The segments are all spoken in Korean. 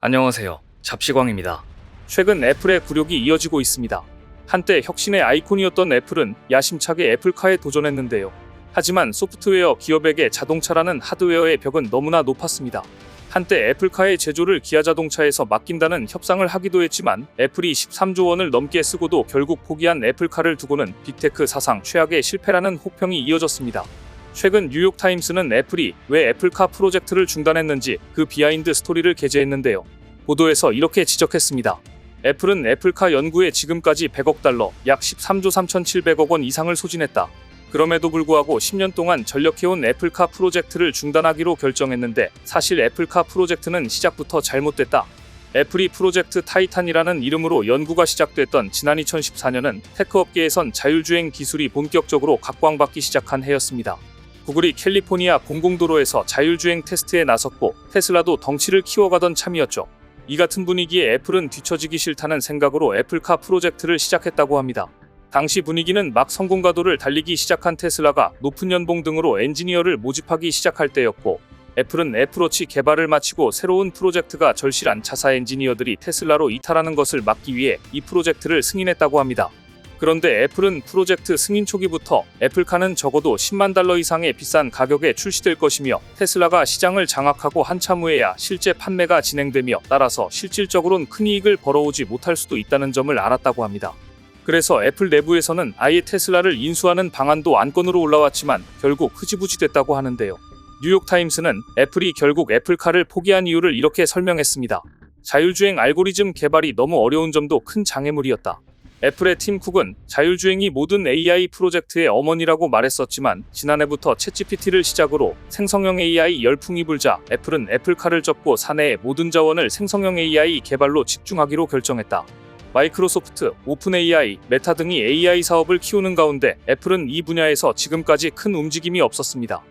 안녕하세요. 잡시광입니다. 최근 애플의 굴욕이 이어지고 있습니다. 한때 혁신의 아이콘이었던 애플은 야심차게 애플카에 도전했는데요. 하지만 소프트웨어 기업에게 자동차라는 하드웨어의 벽은 너무나 높았습니다. 한때 애플카의 제조를 기아자동차에서 맡긴다는 협상을 하기도 했지만 애플이 13조 원을 넘게 쓰고도 결국 포기한 애플카를 두고는 빅테크 사상 최악의 실패라는 혹평이 이어졌습니다. 최근 뉴욕타임스는 애플이 왜 애플카 프로젝트를 중단했는지 그 비하인드 스토리를 게재했는데요. 보도에서 이렇게 지적했습니다. 애플은 애플카 연구에 지금까지 100억 달러, 약 13조 3,700억 원 이상을 소진했다. 그럼에도 불구하고 10년 동안 전력해온 애플카 프로젝트를 중단하기로 결정했는데 사실 애플카 프로젝트는 시작부터 잘못됐다. 애플이 프로젝트 타이탄이라는 이름으로 연구가 시작됐던 지난 2014년은 테크업계에선 자율주행 기술이 본격적으로 각광받기 시작한 해였습니다. 구글이 캘리포니아 공공도로에서 자율주행 테스트에 나섰고 테슬라도 덩치를 키워가던 참이었죠. 이 같은 분위기에 애플은 뒤처지기 싫다는 생각으로 애플카 프로젝트를 시작했다고 합니다. 당시 분위기는 막 성공가도를 달리기 시작한 테슬라가 높은 연봉 등으로 엔지니어를 모집하기 시작할 때였고 애플은 애플워치 개발을 마치고 새로운 프로젝트가 절실한 자사 엔지니어들이 테슬라로 이탈하는 것을 막기 위해 이 프로젝트를 승인했다고 합니다. 그런데 애플은 프로젝트 승인 초기부터 애플카는 적어도 10만 달러 이상의 비싼 가격에 출시될 것이며 테슬라가 시장을 장악하고 한참 후에야 실제 판매가 진행되며 따라서 실질적으로는 큰 이익을 벌어오지 못할 수도 있다는 점을 알았다고 합니다. 그래서 애플 내부에서는 아예 테슬라를 인수하는 방안도 안건으로 올라왔지만 결국 흐지부지 됐다고 하는데요. 뉴욕타임스는 애플이 결국 애플카를 포기한 이유를 이렇게 설명했습니다. 자율주행 알고리즘 개발이 너무 어려운 점도 큰 장애물이었다. 애플의 팀 쿡은 자율주행이 모든 AI 프로젝트의 어머니라고 말했었지만 지난해부터 챗GPT를 시작으로 생성형 AI 열풍이 불자 애플은 애플카를 접고 사내의 모든 자원을 생성형 AI 개발로 집중하기로 결정했다. 마이크로소프트, 오픈AI, 메타 등이 AI 사업을 키우는 가운데 애플은 이 분야에서 지금까지 큰 움직임이 없었습니다.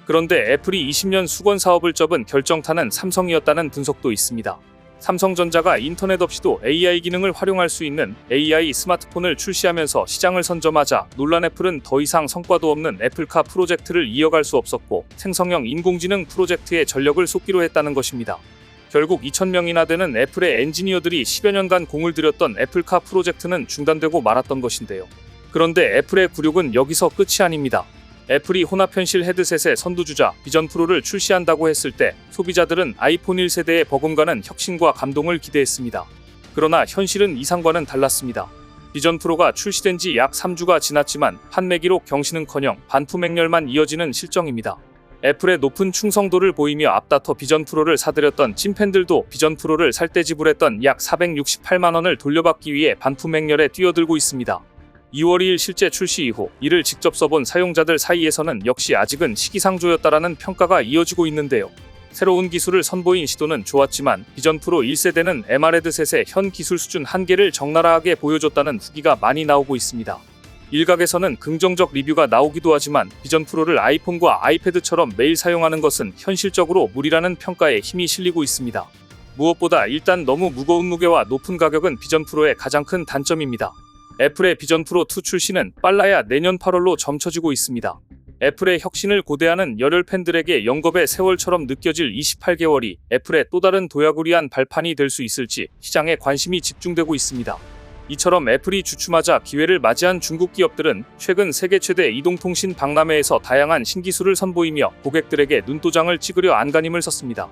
그런데 애플이 20년 수건 사업을 접은 결정타는 삼성이었다는 분석도 있습니다. 삼성전자가 인터넷 없이도 AI 기능을 활용할 수 있는 AI 스마트폰을 출시하면서 시장을 선점하자 놀란 애플은 더 이상 성과도 없는 애플카 프로젝트를 이어갈 수 없었고 생성형 인공지능 프로젝트에 전력을 쏟기로 했다는 것입니다. 결국 2,000명이나 되는 애플의 엔지니어들이 10여 년간 공을 들였던 애플카 프로젝트는 중단되고 말았던 것인데요. 그런데 애플의 굴욕은 여기서 끝이 아닙니다. 애플이 혼합현실 헤드셋의 선두주자 비전 프로를 출시한다고 했을 때 소비자들은 아이폰 1세대의 버금가는 혁신과 감동을 기대했습니다. 그러나 현실은 이상과는 달랐습니다. 비전 프로가 출시된 지 약 3주가 지났지만 판매 기록 경신은커녕 반품 행렬만 이어지는 실정입니다. 애플의 높은 충성도를 보이며 앞다퉈 비전 프로를 사들였던 찐팬들도 비전 프로를 살 때 지불했던 약 468만 원을 돌려받기 위해 반품 행렬에 뛰어들고 있습니다. 2월 2일 실제 출시 이후 이를 직접 써본 사용자들 사이에서는 역시 아직은 시기상조였다라는 평가가 이어지고 있는데요. 새로운 기술을 선보인 시도는 좋았지만 비전 프로 1세대는 MR 헤드셋의 현 기술 수준 한계를 적나라하게 보여줬다는 후기가 많이 나오고 있습니다. 일각에서는 긍정적 리뷰가 나오기도 하지만 비전 프로를 아이폰과 아이패드처럼 매일 사용하는 것은 현실적으로 무리라는 평가에 힘이 실리고 있습니다. 무엇보다 일단 너무 무거운 무게와 높은 가격은 비전 프로의 가장 큰 단점입니다. 애플의 비전 프로 2 출시는 빨라야 내년 8월로 점쳐지고 있습니다. 애플의 혁신을 고대하는 열혈 팬들에게 영겁의 세월처럼 느껴질 28개월이 애플의 또 다른 도약을 발판이 될 수 있을지 시장에 관심이 집중되고 있습니다. 이처럼 애플이 주춤하자 기회를 맞이한 중국 기업들은 최근 세계 최대 이동통신 박람회에서 다양한 신기술을 선보이며 고객들에게 눈도장을 찍으려 안간힘을 썼습니다.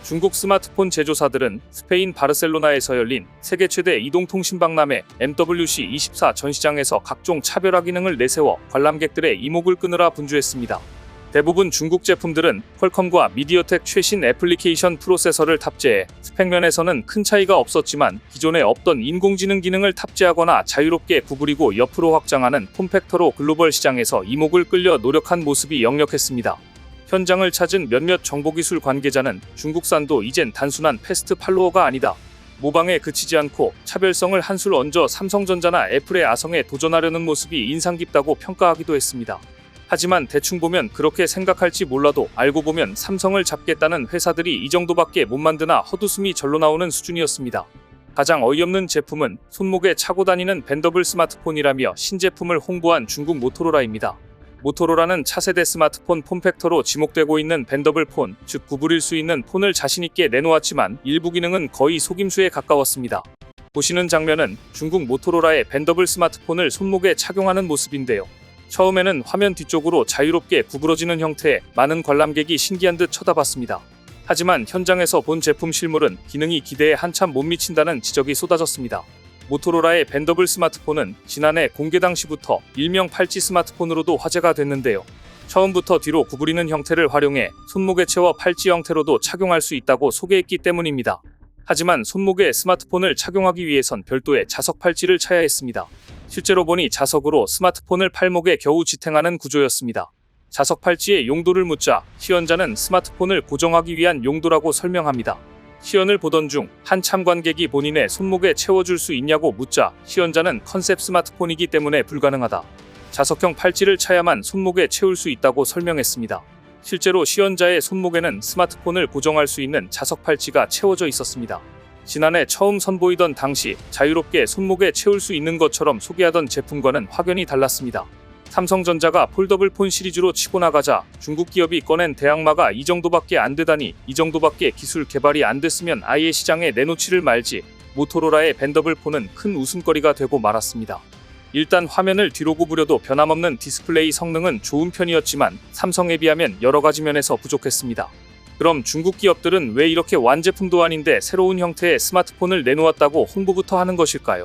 중국 스마트폰 제조사들은 스페인 바르셀로나에서 열린 세계 최대 이동통신 박람회 MWC24 전시장에서 각종 차별화 기능을 내세워 관람객들의 이목을 끄느라 분주했습니다. 대부분 중국 제품들은 퀄컴과 미디어텍 최신 애플리케이션 프로세서를 탑재해 스펙 면에서는 큰 차이가 없었지만 기존에 없던 인공지능 기능을 탑재하거나 자유롭게 구부리고 옆으로 확장하는 폼팩터로 글로벌 시장에서 이목을 끌려 노력한 모습이 역력했습니다. 현장을 찾은 몇몇 정보기술 관계자는 중국산도 이젠 단순한 패스트 팔로워가 아니다. 모방에 그치지 않고 차별성을 한술 얹어 삼성전자나 애플의 아성에 도전하려는 모습이 인상 깊다고 평가하기도 했습니다. 하지만 대충 보면 그렇게 생각할지 몰라도 알고 보면 삼성을 잡겠다는 회사들이 이 정도밖에 못 만드나 헛웃음이 절로 나오는 수준이었습니다. 가장 어이없는 제품은 손목에 차고 다니는 벤더블 스마트폰이라며 신제품을 홍보한 중국 모토로라입니다. 모토로라는 차세대 스마트폰 폼팩터로 지목되고 있는 벤더블 폰, 즉 구부릴 수 있는 폰을 자신있게 내놓았지만 일부 기능은 거의 속임수에 가까웠습니다. 보시는 장면은 중국 모토로라의 벤더블 스마트폰을 손목에 착용하는 모습인데요. 처음에는 화면 뒤쪽으로 자유롭게 구부러지는 형태에 많은 관람객이 신기한 듯 쳐다봤습니다. 하지만 현장에서 본 제품 실물은 기능이 기대에 한참 못 미친다는 지적이 쏟아졌습니다. 모토로라의 벤더블 스마트폰은 지난해 공개 당시부터 일명 팔찌 스마트폰으로도 화제가 됐는데요. 처음부터 뒤로 구부리는 형태를 활용해 손목에 채워 팔찌 형태로도 착용할 수 있다고 소개했기 때문입니다. 하지만 손목에 스마트폰을 착용하기 위해선 별도의 자석 팔찌를 차야 했습니다. 실제로 보니 자석으로 스마트폰을 팔목에 겨우 지탱하는 구조였습니다. 자석 팔찌의 용도를 묻자 시연자는 스마트폰을 고정하기 위한 용도라고 설명합니다. 시연을 보던 중 한 참관객이 본인의 손목에 채워줄 수 있냐고 묻자 시연자는 컨셉 스마트폰이기 때문에 불가능하다. 자석형 팔찌를 차야만 손목에 채울 수 있다고 설명했습니다. 실제로 시연자의 손목에는 스마트폰을 고정할 수 있는 자석 팔찌가 채워져 있었습니다. 지난해 처음 선보이던 당시 자유롭게 손목에 채울 수 있는 것처럼 소개하던 제품과는 확연히 달랐습니다. 삼성전자가 폴더블 폰 시리즈로 치고 나가자 중국 기업이 꺼낸 대항마가 이 정도밖에 안 되다니, 이 정도밖에 기술 개발이 안 됐으면 아예 시장에 내놓지를 말지. 모토로라의 벤더블 폰은 큰 웃음거리가 되고 말았습니다. 일단 화면을 뒤로 구부려도 변함없는 디스플레이 성능은 좋은 편이었지만 삼성에 비하면 여러 가지 면에서 부족했습니다. 그럼 중국 기업들은 왜 이렇게 완제품도 아닌데 새로운 형태의 스마트폰을 내놓았다고 홍보부터 하는 것일까요?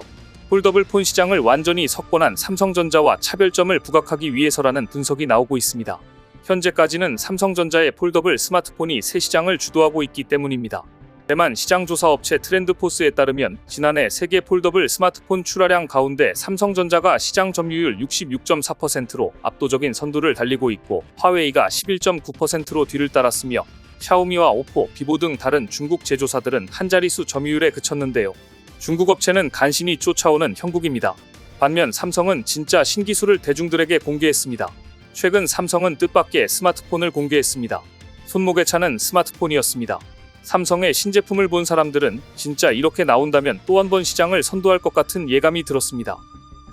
폴더블 폰 시장을 완전히 석권한 삼성전자와 차별점을 부각하기 위해서라는 분석이 나오고 있습니다. 현재까지는 삼성전자의 폴더블 스마트폰이 새 시장을 주도하고 있기 때문입니다. 대만 시장조사업체 트렌드포스에 따르면 지난해 세계 폴더블 스마트폰 출하량 가운데 삼성전자가 시장 점유율 66.4%로 압도적인 선두를 달리고 있고 화웨이가 11.9%로 뒤를 따랐으며 샤오미와 오포, 비보 등 다른 중국 제조사들은 한 자릿수 점유율에 그쳤는데요. 중국 업체는 간신히 쫓아오는 형국입니다. 반면 삼성은 진짜 신기술을 대중들에게 공개했습니다. 최근 삼성은 뜻밖의 스마트폰을 공개했습니다. 손목에 차는 스마트폰이었습니다. 삼성의 신제품을 본 사람들은 진짜 이렇게 나온다면 또 한 번 시장을 선도할 것 같은 예감이 들었습니다.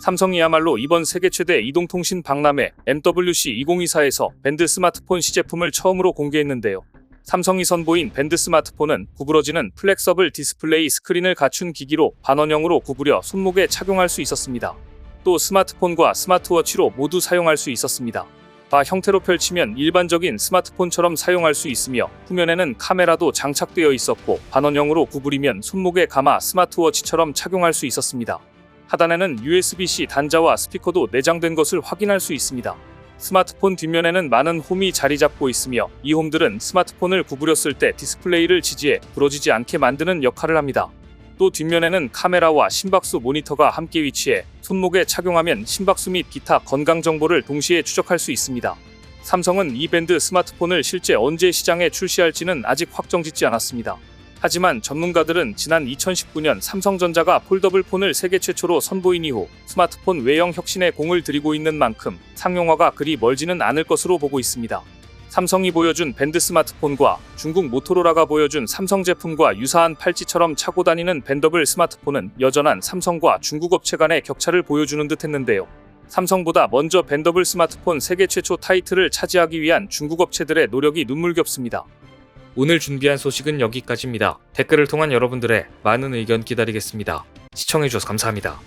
삼성이야말로 이번 세계 최대 이동통신 박람회 MWC 2024에서 밴드 스마트폰 시제품을 처음으로 공개했는데요. 삼성이 선보인 밴드 스마트폰은 구부러지는 플렉서블 디스플레이 스크린을 갖춘 기기로 반원형으로 구부려 손목에 착용할 수 있었습니다. 또 스마트폰과 스마트워치로 모두 사용할 수 있었습니다. 바 형태로 펼치면 일반적인 스마트폰처럼 사용할 수 있으며 후면에는 카메라도 장착되어 있었고 반원형으로 구부리면 손목에 감아 스마트워치처럼 착용할 수 있었습니다. 하단에는 USB-C 단자와 스피커도 내장된 것을 확인할 수 있습니다. 스마트폰 뒷면에는 많은 홈이 자리 잡고 있으며 이 홈들은 스마트폰을 구부렸을 때 디스플레이를 지지해 부러지지 않게 만드는 역할을 합니다. 또 뒷면에는 카메라와 심박수 모니터가 함께 위치해 손목에 착용하면 심박수 및 기타 건강 정보를 동시에 추적할 수 있습니다. 삼성은 이 밴드 스마트폰을 실제 언제 시장에 출시할지는 아직 확정짓지 않았습니다. 하지만 전문가들은 지난 2019년 삼성전자가 폴더블 폰을 세계 최초로 선보인 이후 스마트폰 외형 혁신에 공을 들이고 있는 만큼 상용화가 그리 멀지는 않을 것으로 보고 있습니다. 삼성이 보여준 밴드 스마트폰과 중국 모토로라가 보여준 삼성 제품과 유사한 팔찌처럼 차고 다니는 밴더블 스마트폰은 여전한 삼성과 중국 업체 간의 격차를 보여주는 듯 했는데요. 삼성보다 먼저 밴더블 스마트폰 세계 최초 타이틀을 차지하기 위한 중국 업체들의 노력이 눈물겹습니다. 오늘 준비한 소식은 여기까지입니다. 댓글을 통한 여러분들의 많은 의견 기다리겠습니다. 시청해주셔서 감사합니다.